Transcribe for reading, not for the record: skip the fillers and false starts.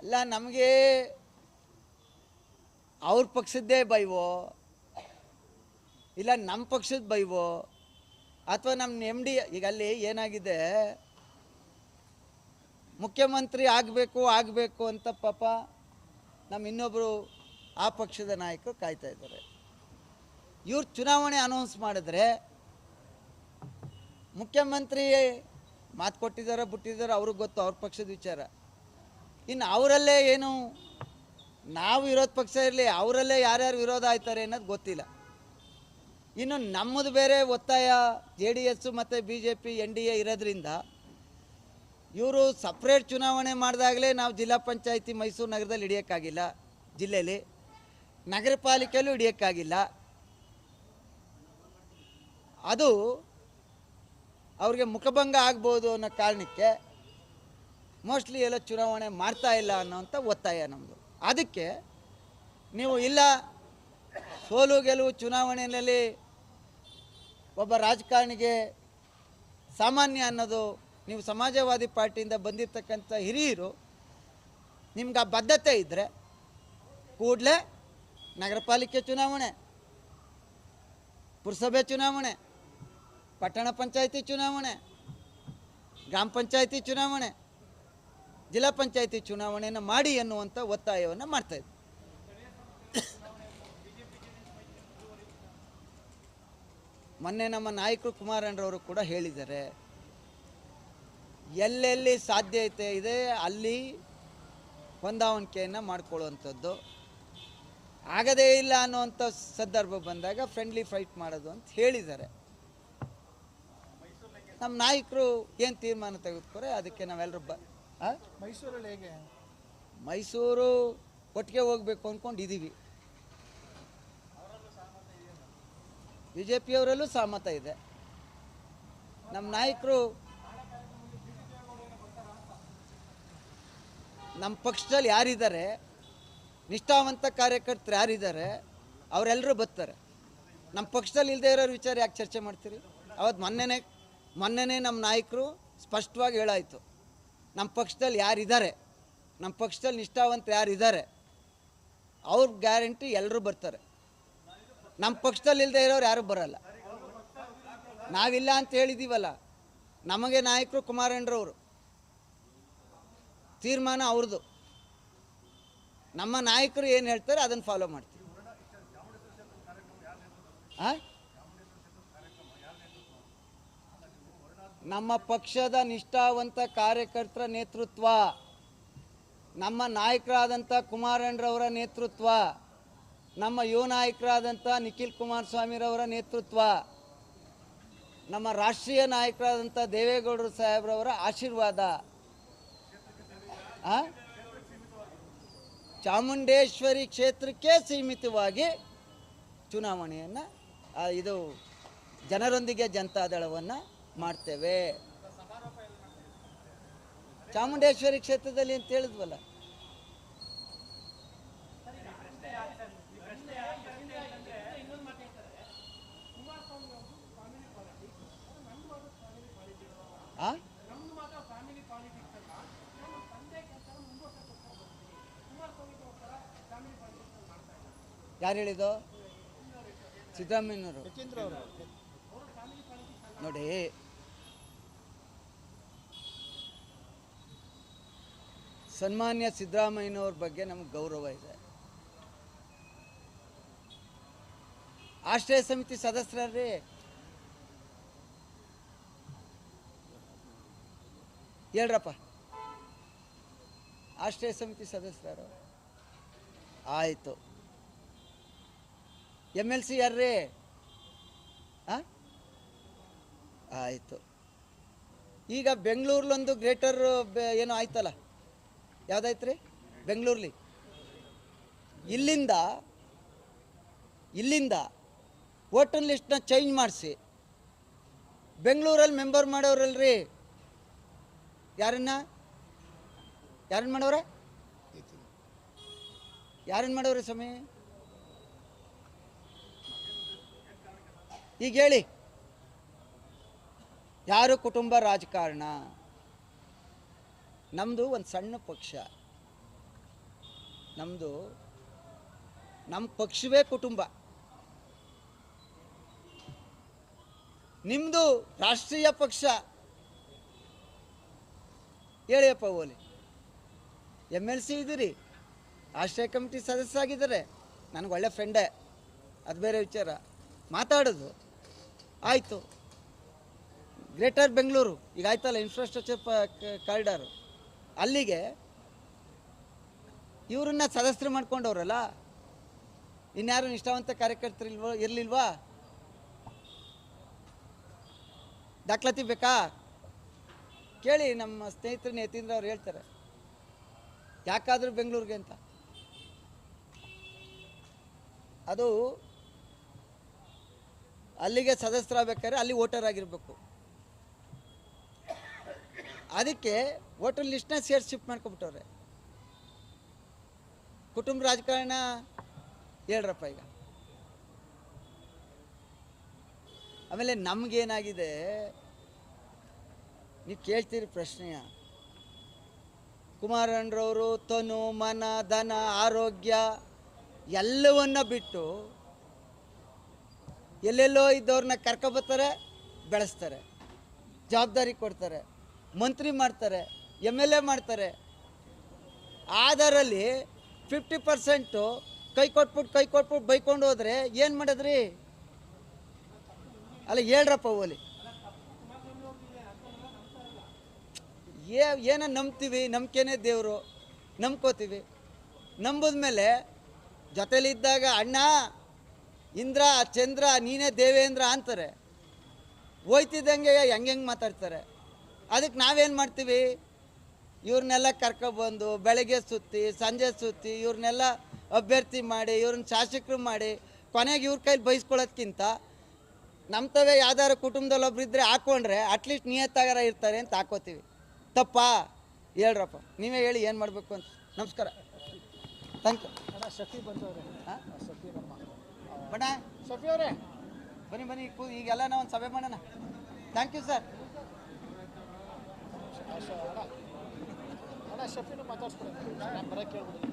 ಅಲ್ಲ, ನಮಗೆ ಅವ್ರ ಪಕ್ಷದ್ದೇ ಬೈವೋ ಇಲ್ಲ ನಮ್ಮ ಪಕ್ಷದ ಬೈವೋ ಅಥವಾ ನಮ್ಮ ಎಮ್ ಡಿ, ಈಗ ಅಲ್ಲಿ ಏನಾಗಿದೆ, ಮುಖ್ಯಮಂತ್ರಿ ಆಗಬೇಕು ಅಂತ ಪಾಪ ನಮ್ಮ ಇನ್ನೊಬ್ಬರು ಆ ಪಕ್ಷದ ನಾಯಕರು ಕಾಯ್ತಾ ಇದ್ದಾರೆ. ಇವ್ರು ಚುನಾವಣೆ ಅನೌನ್ಸ್ ಮಾಡಿದ್ರೆ ಮುಖ್ಯಮಂತ್ರಿ ಮಾತು ಕೊಟ್ಟಿದ್ದಾರೆ ಬಿಟ್ಟಿದ್ದಾರೆ ಅವ್ರಿಗೆ ಗೊತ್ತು, ಅವ್ರ ಪಕ್ಷದ ವಿಚಾರ. ಇನ್ನು ಅವರಲ್ಲೇ ಏನು, ನಾವು ವಿರೋಧ ಪಕ್ಷ ಇರಲಿ, ಅವರಲ್ಲೇ ಯಾರ್ಯಾರು ವಿರೋಧ ಆಯ್ತಾರೆ ಅನ್ನೋದು ಗೊತ್ತಿಲ್ಲ. ಇನ್ನು ನಮ್ಮದು ಬೇರೆ ಒತ್ತಾಯ, JDS ಮತ್ತು BJP NDA ಇರೋದ್ರಿಂದ ಇವರು ಸಪ್ರೇಟ್ ಚುನಾವಣೆ ಮಾಡಿದಾಗಲೇ ನಾವು ಜಿಲ್ಲಾ ಪಂಚಾಯತಿ ಮೈಸೂರು ನಗರದಲ್ಲಿ ಹಿಡಿಯೋಕ್ಕಾಗಿಲ್ಲ, ಜಿಲ್ಲೆಯಲ್ಲಿ ನಗರ ಪಾಲಿಕೆಯಲ್ಲೂ ಹಿಡಿಯೋಕ್ಕಾಗಿಲ್ಲ. ಅದು ಅವ್ರಿಗೆ ಮುಖಭಂಗ ಆಗ್ಬೋದು ಅನ್ನೋ ಕಾರಣಕ್ಕೆ ಮೋಸ್ಟ್ಲಿ ಎಲ್ಲ ಚುನಾವಣೆ ಮಾಡ್ತಾ ಇಲ್ಲ ಅನ್ನೋಂಥ ಒತ್ತಾಯ ನಮ್ಮದು. ಅದಕ್ಕೆ ನೀವು ಇಲ್ಲ, ಸೋಲು ಗೆಲುವು ಚುನಾವಣೆಯಲ್ಲಿ ಒಬ್ಬ ರಾಜಕಾರಣಿಗೆ ಸಾಮಾನ್ಯ ಅನ್ನೋದು, ನೀವು ಸಮಾಜವಾದಿ ಪಾರ್ಟಿಯಿಂದ ಬಂದಿರತಕ್ಕಂಥ ಹಿರಿಯರು ನಿಮ್ಗೆ ಆ ಬದ್ಧತೆ ಇದ್ದರೆ ಕೂಡಲೇ ನಗರ ಪಾಲಿಕೆ ಚುನಾವಣೆ, ಪುರಸಭೆ ಚುನಾವಣೆ, ಪಟ್ಟಣ ಪಂಚಾಯತಿ ಚುನಾವಣೆ, ಗ್ರಾಮ ಪಂಚಾಯತಿ ಚುನಾವಣೆ, ಜಿಲ್ಲಾ ಪಂಚಾಯತಿ ಚುನಾವಣೆಯನ್ನು ಮಾಡಿ ಎನ್ನುವಂಥ ಒತ್ತಾಯವನ್ನು ಮಾಡ್ತಾಯಿದ್ವಿ. ಮೊನ್ನೆ ನಮ್ಮ ನಾಯಕರು ಕುಮಾರಣ್ಣರವರು ಕೂಡ ಹೇಳಿದ್ದಾರೆ, ಎಲ್ಲೆಲ್ಲಿ ಸಾಧ್ಯತೆ ಇದೆ ಅಲ್ಲಿ ಹೊಂದಾಣಿಕೆಯನ್ನು ಮಾಡಿಕೊಳ್ಳುವಂಥದ್ದು, ಆಗದೇ ಇಲ್ಲ ಅನ್ನುವಂಥ ಸಂದರ್ಭ ಬಂದಾಗ ಫ್ರೆಂಡ್ಲಿ ಫೈಟ್ ಮಾಡೋದು ಅಂತ ಹೇಳಿದ್ದಾರೆ. ನಮ್ಮ ನಾಯಕರು ಏನು ತೀರ್ಮಾನ ತೆಗೆದುಕೊರೆ ಅದಕ್ಕೆ ನಾವೆಲ್ಲರೂ ಮೈಸೂರಲ್ಲಿ ಹೇಗೆ, ಮೈಸೂರು ಒಟ್ಟಿಗೆ ಹೋಗ್ಬೇಕು ಅಂದ್ಕೊಂಡಿದ್ದೀವಿ. BJPಯವರಲ್ಲೂ ಸಹಮತ ಇದೆ. ನಮ್ಮ ನಾಯಕರು ನಮ್ಮ ಪಕ್ಷದಲ್ಲಿ ಯಾರಿದ್ದಾರೆ, ನಿಷ್ಠಾವಂತ ಕಾರ್ಯಕರ್ತರು ಯಾರಿದ್ದಾರೆ ಅವರೆಲ್ಲರೂ ಬರ್ತಾರೆ. ನಮ್ಮ ಪಕ್ಷದಲ್ಲಿ ಇಲ್ಲದೆ ಇರೋರು ವಿಚಾರ ಯಾಕೆ ಚರ್ಚೆ ಮಾಡ್ತೀರಿ? ಅವತ್ತು ಮೊನ್ನೆನೇ ನಮ್ಮ ನಾಯಕರು ಸ್ಪಷ್ಟವಾಗಿ ಹೇಳಾಯಿತು, ನಮ್ಮ ಪಕ್ಷದಲ್ಲಿ ಯಾರಿದ್ದಾರೆ, ನಮ್ಮ ಪಕ್ಷದಲ್ಲಿ ನಿಷ್ಠಾವಂತರು ಯಾರಿದ್ದಾರೆ ಅವ್ರ ಗ್ಯಾರಂಟಿ ಎಲ್ಲರೂ ಬರ್ತಾರೆ. ನಮ್ಮ ಪಕ್ಷದಲ್ಲಿ ಇಲ್ಲದೆ ಇರೋರು ಯಾರು ಬರಲ್ಲ. ನಾವಿಲ್ಲ ಅಂತ ಹೇಳಿದ್ದೀವಲ್ಲ, ನಮಗೆ ನಾಯಕರು ಕುಮಾರಣ್ಣರವರು, ತೀರ್ಮಾನ ಅವ್ರದ್ದು. ನಮ್ಮ ನಾಯಕರು ಏನು ಹೇಳ್ತಾರೆ ಅದನ್ನು ಫಾಲೋ ಮಾಡ್ತೀವಿ. ನಮ್ಮ ಪಕ್ಷದ ನಿಷ್ಠಾವಂತ ಕಾರ್ಯಕರ್ತರ ನೇತೃತ್ವ, ನಮ್ಮ ನಾಯಕರಾದಂಥ ಕುಮಾರಣ್ಣರವರ ನೇತೃತ್ವ, ನಮ್ಮ ಯುವ ನಾಯಕರಾದಂಥ ನಿಖಿಲ್ ಕುಮಾರಸ್ವಾಮಿರವರ ನೇತೃತ್ವ, ನಮ್ಮ ರಾಷ್ಟ್ರೀಯ ನಾಯಕರಾದಂಥ ದೇವೇಗೌಡರು ಸಾಹೇಬ್ರವರ ಆಶೀರ್ವಾದ, ಚಾಮುಂಡೇಶ್ವರಿ ಕ್ಷೇತ್ರಕ್ಕೆ ಸೀಮಿತವಾಗಿ ಚುನಾವಣೆಯನ್ನು, ಇದು ಜನರೊಂದಿಗೆ ಜನತಾದಳವನ್ನು ಮಾಡ್ತೇವೆ. ಚಾಮುಂಡೇಶ್ವರಿ ಕ್ಷೇತ್ರದಲ್ಲಿ ಅಂತ ಹೇಳಿದ್ವಲ್ಲ. ಯಾರು ಹೇಳಿದ್ದು? ಸಿದ್ದರಾಮಯ್ಯನವರು. ನೋಡಿ, ಸನ್ಮಾನ್ಯ ಸಿದ್ದರಾಮಯ್ಯನವ್ರ ಬಗ್ಗೆ ನಮ್ಗೆ ಗೌರವ ಇದೆ. ಆಶ್ರಯ ಸಮಿತಿ ಸದಸ್ಯರೇ, ಹೇಳ್ರಪ್ಪ, ಆಶ್ರಯ ಸಮಿತಿ ಸದಸ್ಯರು ಆಯಿತು. MLC ಯಾರ್ರೀ? ಆಯಿತು. ಈಗ ಬೆಂಗಳೂರಲ್ಲೊಂದು ಗ್ರೇಟರ್ ಏನೋ ಆಯ್ತಲ್ಲ, ಯಾವುದಾಯ್ತು ರೀ ಬೆಂಗಳೂರಲ್ಲಿ? ಇಲ್ಲಿಂದ ವೋಟರ್ ಲಿಸ್ಟ್ನ ಚೇಂಜ್ ಮಾಡಿಸಿ ಬೆಂಗಳೂರಲ್ಲಿ ಮೆಂಬರ್ ಮಾಡೋರಲ್ರಿ. ಯಾರನ್ನ ಮಾಡೋರೆ? ಯಾರನ್ನು ಮಾಡೋರೆ ಸ್ವಾಮಿ? ಈಗ ಹೇಳಿ, ಯಾರು ಕುಟುಂಬ ರಾಜಕಾರಣ? ನಮ್ಮದು ಒಂದು ಸಣ್ಣ ಪಕ್ಷ, ನಮ್ಮ ಪಕ್ಷವೇ ಕುಟುಂಬ. ನಿಮ್ಮದು ರಾಷ್ಟ್ರೀಯ ಪಕ್ಷ. ಹೇಳಿಯಪ್ಪ ಓಲಿ, MLC ಇದ್ದೀರಿ, ರಾಷ್ಟ್ರೀಯ ಕಮಿಟಿ ಸದಸ್ಯರಾಗಿದ್ದಾರೆ, ನನಗೆ ಒಳ್ಳೆ ಫ್ರೆಂಡೇ, ಅದು ಬೇರೆ ವಿಚಾರ. ಮಾತಾಡೋದು ಆಯಿತು. ಗ್ರೇಟರ್ ಬೆಂಗಳೂರು ಈಗ ಆಯ್ತಲ್ಲ ಇನ್ಫ್ರಾಸ್ಟ್ರಕ್ಚರ್ ಕಾರಿಡಾರು, ಅಲ್ಲಿಗೆ ಇವರನ್ನ ಸದಸ್ಯರು ಮಾಡ್ಕೊಂಡವ್ರಲ್ಲ, ಇನ್ಯಾರು ನಿಷ್ಠಾವಂತ ಕಾರ್ಯಕರ್ತರು ಇರಲಿಲ್ವಾ? ದಾಖಲಾತಿ ಬೇಕಾ ಕೇಳಿ, ನಮ್ಮ ಸ್ನೇಹಿತರನ್ನ ಯತೀಂದ್ರ ಅವ್ರು ಹೇಳ್ತಾರೆ ಯಾಕಾದರೂ ಬೆಂಗಳೂರಿಗೆ ಅಂತ. ಅದು ಅಲ್ಲಿಗೆ ಸದಸ್ಯರಾಗಬೇಕಾದ್ರೆ ಅಲ್ಲಿ ವೋಟರ್ ಆಗಿರಬೇಕು. ಅದಕ್ಕೆ ವೋಟರ್ ಲಿಸ್ಟ್ನ ಸೇರಿಸಿ ಶಿಫ್ಟ್ ಮಾಡ್ಕೊಬಿಟ್ಟವ್ರೆ. ಕುಟುಂಬ ರಾಜಕಾರಣ ಹೇಳ್ರಪ್ಪ ಈಗ. ಆಮೇಲೆ ನಮಗೇನಾಗಿದೆ, ನೀವು ಕೇಳ್ತೀರಿ ಪ್ರಶ್ನೆಯ, ಕುಮಾರಣ್ಣರವರು ತನು ಮನ ಧನ ಆರೋಗ್ಯ ಎಲ್ಲವನ್ನ ಬಿಟ್ಟು ಎಲ್ಲೆಲ್ಲೋ ಇದ್ದವ್ರನ್ನ ಕರ್ಕೊಬರ್ತಾರೆ, ಬೆಳೆಸ್ತಾರೆ, ಜವಾಬ್ದಾರಿ ಕೊಡ್ತಾರೆ, ಮಂತ್ರಿ ಮಾಡ್ತಾರೆ, MLA ಮಾಡ್ತಾರೆ. ಅದರಲ್ಲಿ 50% ಕೈ ಕೊಟ್ಬಿಟ್ಟು ಬೈಕೊಂಡು ಹೋದ್ರೆ ಏನು ಮಾಡಿದ್ರಿ? ಅಲ್ಲ ಹೇಳ್ರಪ್ಪ ಓಲಿ. ಏನೋ ನಂಬ್ತೀವಿ, ನಂಬಿಕೆನೇ ದೇವರು, ನಂಬ್ಕೋತೀವಿ. ನಂಬಿದ್ಮೇಲೆ ಜೊತೆಲಿದ್ದಾಗ ಅಣ್ಣ ಇಂದ್ರ ಚಂದ್ರ ನೀನೇ ದೇವೇಂದ್ರ ಅಂತಾರೆ, ಹೋಯ್ತಿದ್ದಂಗೆ ಹೆಂಗೆ ಮಾತಾಡ್ತಾರೆ. ಅದಕ್ಕೆ ನಾವೇನು ಮಾಡ್ತೀವಿ, ಇವ್ರನ್ನೆಲ್ಲ ಕರ್ಕೊಬಂದು ಬೆಳಗ್ಗೆ ಸುತ್ತಿ ಸಂಜೆ ಸುತ್ತಿ ಇವ್ರನ್ನೆಲ್ಲ ಅಭ್ಯರ್ಥಿ ಮಾಡಿ ಇವ್ರನ್ನ ಶಾಸಕರು ಮಾಡಿ ಕೊನೆಗೆ ಇವ್ರ ಕೈಲಿ ಬಯಸ್ಕೊಳ್ಳೋದ್ಕಿಂತ ನಮ್ತವೇ ಯಾವ್ದಾರು ಕುಟುಂಬದಲ್ಲಿ ಒಬ್ರು ಇದ್ದರೆ ಹಾಕ್ಕೊಂಡ್ರೆ ಅಟ್ಲೀಸ್ಟ್ ನಿಯತ್ತಾಗಾರ ಇರ್ತಾರೆ ಅಂತ ಹಾಕೋತೀವಿ. ತಪ್ಪಾ? ಹೇಳ್ರಪ್ಪ, ನೀವೇ ಹೇಳಿ ಏನು ಮಾಡಬೇಕು ಅಂತ. ನಮಸ್ಕಾರ, ಥ್ಯಾಂಕ್ ಯು. ಶಫಿ ಬಂದವ್ರೆ. ಹಾಂ, ಶಫಿ ನಮ್ಮ ಬಣ್ಣ ಶಫಿ ಅವರೇ ಬನ್ನಿ ಈಗೆಲ್ಲ ನಾವು ಒಂದು ಸಭೆ ಮಾಡೋಣ. Thank you sir. ಅಣ್ಣ ಶಫಿನೂ ಮಾತಾಡ್ಸ್ಕೊಡಿ, ನಾನು ಬರೋಕ್ಕೆ ಹೇಳ್ಬಿಡಿ.